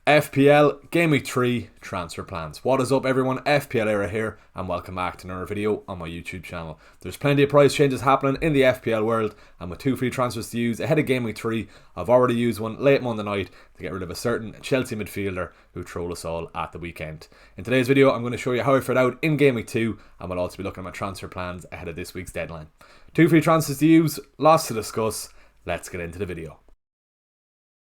FPL Game Week 3 transfer plans. What is up everyone, FPL Era here and welcome back to another video on my YouTube channel. There's plenty of price changes happening in the FPL world, and with two free transfers to use ahead of Game Week 3, I've already used one late Monday night to get rid of a certain Chelsea midfielder who trolled us all at the weekend. In today's video I'm going to show you how I fared out in Game Week 2, and we'll also be looking at my transfer plans ahead of this week's deadline. Two free transfers to use, lots to discuss, let's get into the video.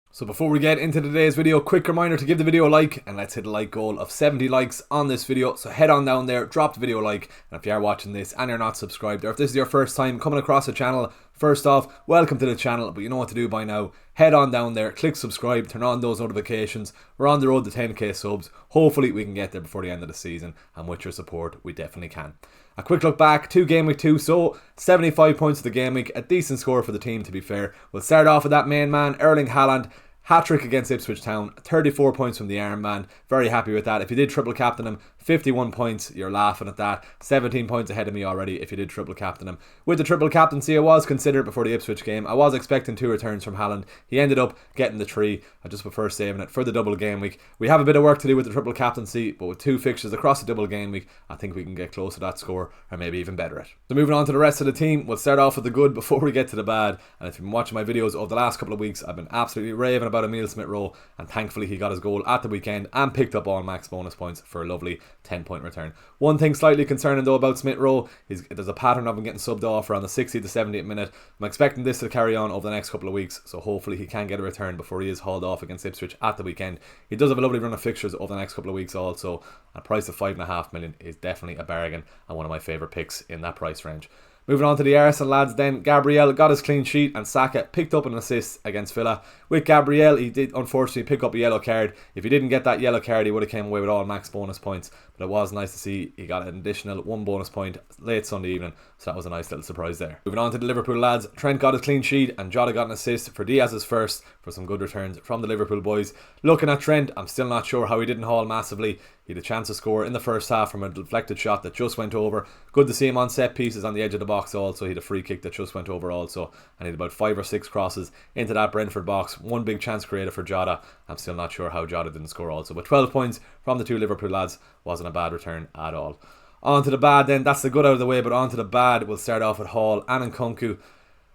So before we get into today's video, quick reminder to give the video a like, and let's hit a like goal of 70 likes on this video. So head on down there, drop the video a like, and if you are watching this and you're not subscribed, or if this is your first time coming across the channel, first off, welcome to the channel, but you know what to do by now. Head on down there, click subscribe, turn on those notifications. We're on the road to 10k subs. Hopefully we can get there before the end of the season, and with your support, we definitely can. A quick look back to Game Week 2, so 75 points to the Game Week, a decent score for the team to be fair. We'll start off with that main man, Erling Haaland. Hat-trick against Ipswich Town, 34 points from the armband, very happy with that. If you did triple captain him, 51 points, you're laughing at that. 17 points ahead of me already if you did triple captain him. With the triple captaincy, I was considered before the Ipswich game. I was expecting 2 returns from Haaland. He ended up getting the 3. I just prefer saving it for the double game week. We have a bit of work to do with the triple captaincy, but with 2 fixtures across the double game week, I think we can get close to that score, or maybe even better it. So moving on to the rest of the team, we'll start off with the good before we get to the bad. And if you've been watching my videos over the last couple of weeks, I've been absolutely raving about Emile Smith-Rowe, and thankfully he got his goal at the weekend and picked up all max bonus points for a lovely 10-point return. One thing slightly concerning though about Smith-Rowe is there's a pattern of him getting subbed off around the 60th to 70th minute. I'm expecting this to carry on over the next couple of weeks, so hopefully he can get a return before he is hauled off against Ipswich at the weekend. He does have a lovely run of fixtures over the next couple of weeks also. A price of 5.5 million is definitely a bargain and one of my favourite picks in that price range. Moving on to the Arsenal lads then, Gabriel got his clean sheet and Saka picked up an assist against Villa. With Gabriel, he did unfortunately pick up a yellow card. If he didn't get that yellow card, he would have came away with all max bonus points. But it was nice to see he got an additional 1 bonus point late Sunday evening, so that was a nice little surprise there. Moving on to the Liverpool lads, Trent got his clean sheet and Jota got an assist for Diaz's first, for some good returns from the Liverpool boys. Looking at Trent, I'm still not sure how he didn't haul massively. He had a chance to score in the first half from a deflected shot that just went over. Good to see him on set pieces on the edge of the box also. He had a free kick that just went over also, and he had about 5 or 6 crosses into that Brentford box. One big chance created for Jota. I'm still not sure how Jota didn't score also, but 12 points from the 2 Liverpool lads wasn't a bad return at all. On to the bad then, that's the good out of the way, but on to the bad. We'll start off with Hall and NKUNKU.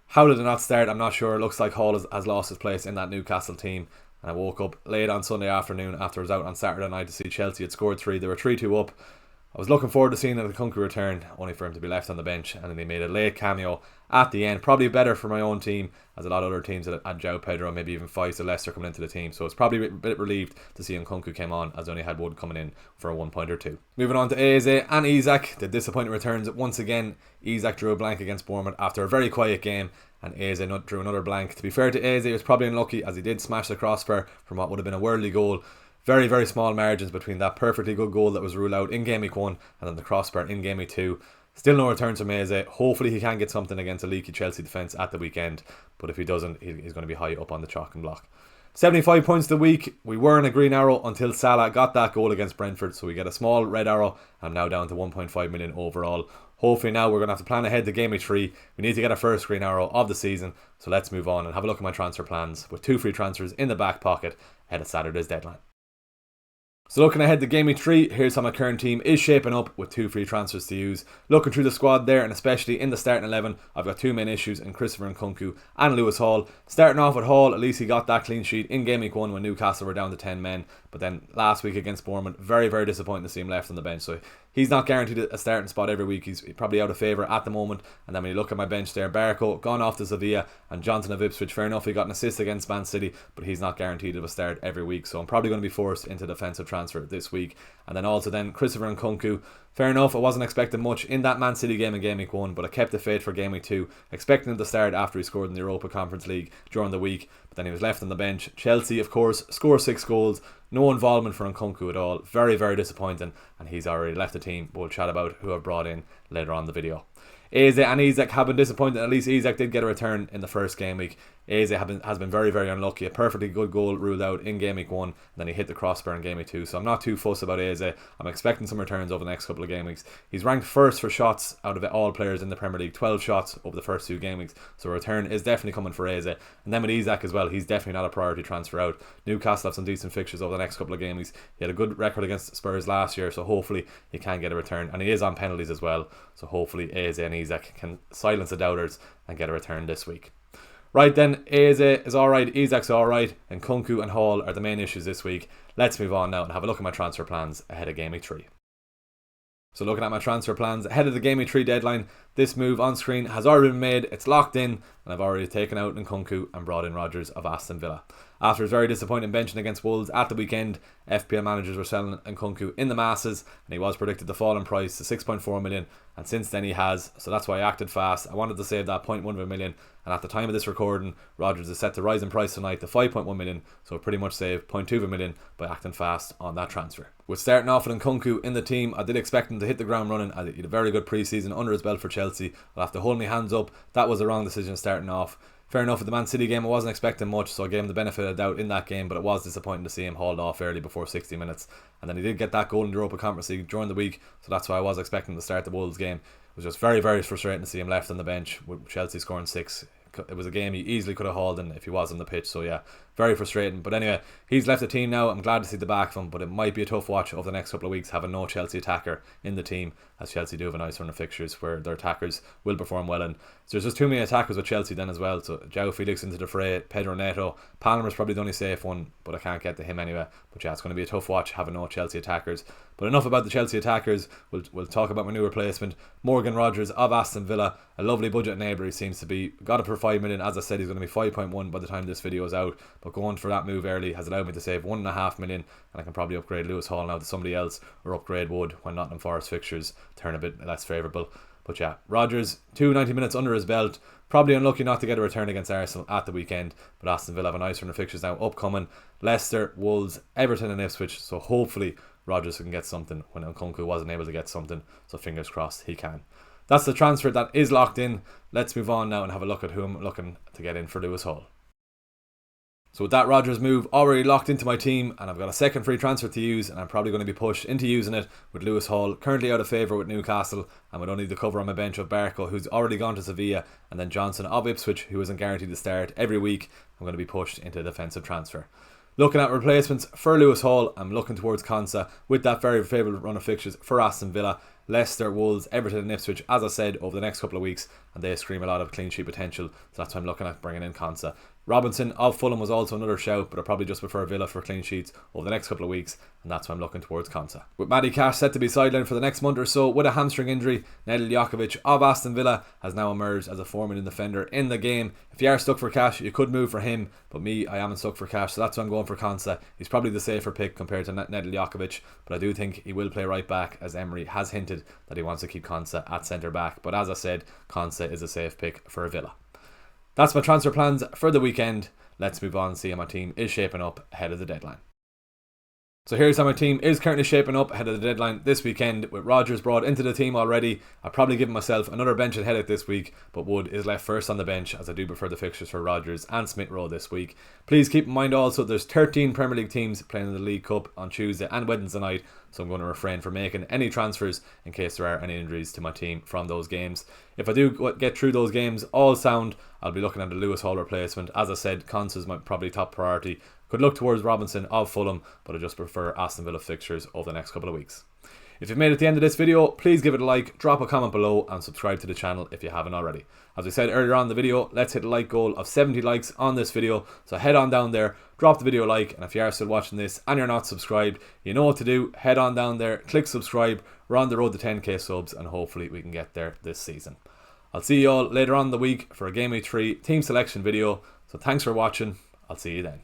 How did it not start? I'm not sure. It looks like Hall has lost his place in that Newcastle team. And I woke up late on Sunday afternoon after I was out on Saturday night to see Chelsea had scored 3. They were 3-2 up. I was looking forward to seeing NKUNKU return, only for him to be left on the bench, and then they made a late cameo at the end. Probably better for my own team, as a lot of other teams had João Pedro, maybe even Faisal Leicester coming into the team. So it's probably a bit relieved to see NKUNKU came on, as I only had one coming in for a 1 point or 2. Moving on to Eze and Isak, the disappointing returns once again. Isak drew a blank against Bournemouth after a very quiet game, and Eze drew another blank. To be fair to Eze, he was probably unlucky as he did smash the crossbar from what would have been a worldly goal. Very, very small margins between that perfectly good goal that was ruled out in Game Week 1 and then the crossbar in Game Week 2. Still no returns from Eze. Hopefully he can get something against a leaky Chelsea defence at the weekend, but if he doesn't, he's going to be high up on the chalking block. 75 points the week. We were in a green arrow until Salah got that goal against Brentford, so we get a small red arrow. I'm now down to 1.5 million overall. Hopefully now we're going to have to plan ahead to Game Week 3. We need to get our first green arrow of the season, so let's move on and have a look at my transfer plans with 2 free transfers in the back pocket ahead of Saturday's deadline. So looking ahead to Game Week 3, here's how my current team is shaping up with 2 free transfers to use. Looking through the squad there, and especially in the starting 11, I've got 2 main issues in Christopher NKUNKU and Lewis Hall. Starting off with Hall, at least he got that clean sheet in Game Week 1 when Newcastle were down to 10 men. But then last week against Bournemouth, very, very disappointing to see him left on the bench. So he's not guaranteed a starting spot every week. He's probably out of favour at the moment. And then when you look at my bench there, Barco gone off to Sevilla, and Johnson of Ipswich, fair enough, he got an assist against Man City, but he's not guaranteed of a start every week. So I'm probably going to be forced into defensive transfer this week. And then also then Christopher NKUNKU. Fair enough, I wasn't expecting much in that Man City game in Game Week 1, but I kept the faith for Game Week 2, expecting him to start after he scored in the Europa Conference League during the week, but then he was left on the bench. Chelsea, of course, scored 6 goals, no involvement for NKUNKU at all. Very, very disappointing, and he's already left the team, but we'll chat about who I've brought in later on in the video. Eze and Isak have been disappointed. At least Isak did get a return in the first game week. Eze has been very, very unlucky. A perfectly good goal ruled out in game week 1, and then he hit the crossbar in game week 2. So I'm not too fussed about Eze. I'm expecting some returns over the next couple of game weeks. He's ranked first for shots out of all players in the Premier League, 12 shots over the first 2 game weeks. So a return is definitely coming for Eze. And then with Isak as well, he's definitely not a priority transfer out. Newcastle have some decent fixtures over the next couple of game weeks. He had a good record against Spurs last year, so hopefully he can get a return. And he is on penalties as well, so hopefully Eze and Isak can silence the doubters and get a return this week. Right then, Eze is alright, Isak's alright, and NKUNKU and Hall are the main issues this week. Let's move on now and have a look at my transfer plans ahead of Game Week 3. So looking at my transfer plans ahead of the Game Week 3 deadline, this move on screen has already been made, it's locked in, and I've already taken out NKUNKU and brought in Rodgers of Aston Villa. After his very disappointing benching against Wolves at the weekend, FPL managers were selling NKUNKU in the masses, and he was predicted to fall in price to 6.4 million, and since then he has, so that's why I acted fast. I wanted to save that 0.1 million, and at the time of this recording, Rodgers is set to rise in price tonight to 5.1 million, so pretty much saved 0.2 million by acting fast on that transfer. With starting off with NKUNKU in the team, I did expect him to hit the ground running. He had a very good pre-season under his belt for Chelsea. I'll have to hold my hands up, that was a wrong decision starting off. Fair enough, with the Man City game I wasn't expecting much, so I gave him the benefit of the doubt in that game, but it was disappointing to see him hauled off early before 60 minutes. And then he did get that goal in the Europa Conference League during the week, so that's why I was expecting to start the Wolves game. It was just very, very frustrating to see him left on the bench with Chelsea scoring 6. It was a game he easily could have hauled in if he was on the pitch, so yeah, very frustrating. But anyway, he's left the team now. I'm glad to see the back of him, but it might be a tough watch over the next couple of weeks having no Chelsea attacker in the team, as Chelsea do have a nice run of fixtures where their attackers will perform well in. So there's just too many attackers with Chelsea then as well. So João Felix into the fray, Pedro Neto, Palmer's probably the only safe one, but I can't get to him anyway. But yeah, it's going to be a tough watch having no Chelsea attackers. But enough about the Chelsea attackers. We'll talk about my new replacement, Morgan Rodgers of Aston Villa. A lovely budget neighbour he seems to be. Got it for 5 million. As I said, he's going to be 5.1 by the time this video is out. But going for that move early has allowed me to save 1.5 million, and I can probably upgrade Lewis Hall now to somebody else, or upgrade Wood when Nottingham Forest fixtures turn a bit less favourable. But yeah, Rodgers, 90 minutes under his belt. Probably unlucky not to get a return against Arsenal at the weekend, but Aston Villa have a nice run of fixtures now upcoming. Leicester, Wolves, Everton and Ipswich, so hopefully Rodgers can get something when NKUNKU wasn't able to get something, so fingers crossed he can. That's the transfer that is locked in. Let's move on now and have a look at who I'm looking to get in for Lewis Hall. So with that Rodgers move already locked into my team, and I've got a second free transfer to use, and I'm probably going to be pushed into using it with Lewis Hall, currently out of favour with Newcastle, and with only the cover on my bench of Barco, who's already gone to Sevilla, and then Johnson of Ipswich, who isn't guaranteed to start every week. I'm going to be pushed into a defensive transfer. Looking at replacements for Lewis Hall, I'm looking towards Konsa with that very favourable run of fixtures for Aston Villa. Leicester, Wolves, Everton and Ipswich, as I said, over the next couple of weeks, and they scream a lot of clean sheet potential, so that's why I'm looking at bringing in Konsa. Robinson of Fulham was also another shout, but I probably just prefer Villa for clean sheets over the next couple of weeks, and that's why I'm looking towards Konsa. With Matty Cash set to be sidelined for the next month or so with a hamstring injury, Nedeljkovic of Aston Villa has now emerged as a 4 million defender in the game. If you are stuck for cash, you could move for him, but me, I am stuck for cash, so that's why I'm going for Konsa. He's probably the safer pick compared to Nedeljkovic, but I do think he will play right back, as Emery has hinted that he wants to keep Konsa at centre back. But as I said, Konsa is a safe pick for Villa. That's my transfer plans for the weekend. Let's move on and see how my team is shaping up ahead of the deadline. So here's how my team is currently shaping up ahead of the deadline this weekend. With Rodgers brought into the team already, I've probably given myself another bench headache this week, but Wood is left first on the bench, as I do prefer the fixtures for Rodgers and Smith Rowe this week. Please keep in mind also there's 13 Premier League teams playing in the League Cup on Tuesday and Wednesday night, so I'm going to refrain from making any transfers in case there are any injuries to my team from those games. If I do get through those games all sound, I'll be looking at the Lewis Hall replacement. As I said, Konsa is my probably top priority. Could look towards Robinson of Fulham, but I just prefer Aston Villa fixtures over the next couple of weeks. If you've made it to the end of this video, please give it a like, drop a comment below and subscribe to the channel if you haven't already. As we said earlier on in the video, let's hit a like goal of 70 likes on this video, so head on down there, drop the video a like, and if you are still watching this and you're not subscribed, you know what to do. Head on down there, click subscribe. We're on the road to 10k subs, and hopefully we can get there this season. I'll see you all later on in the week for a Game Week 3 team selection video, so thanks for watching. I'll see you then.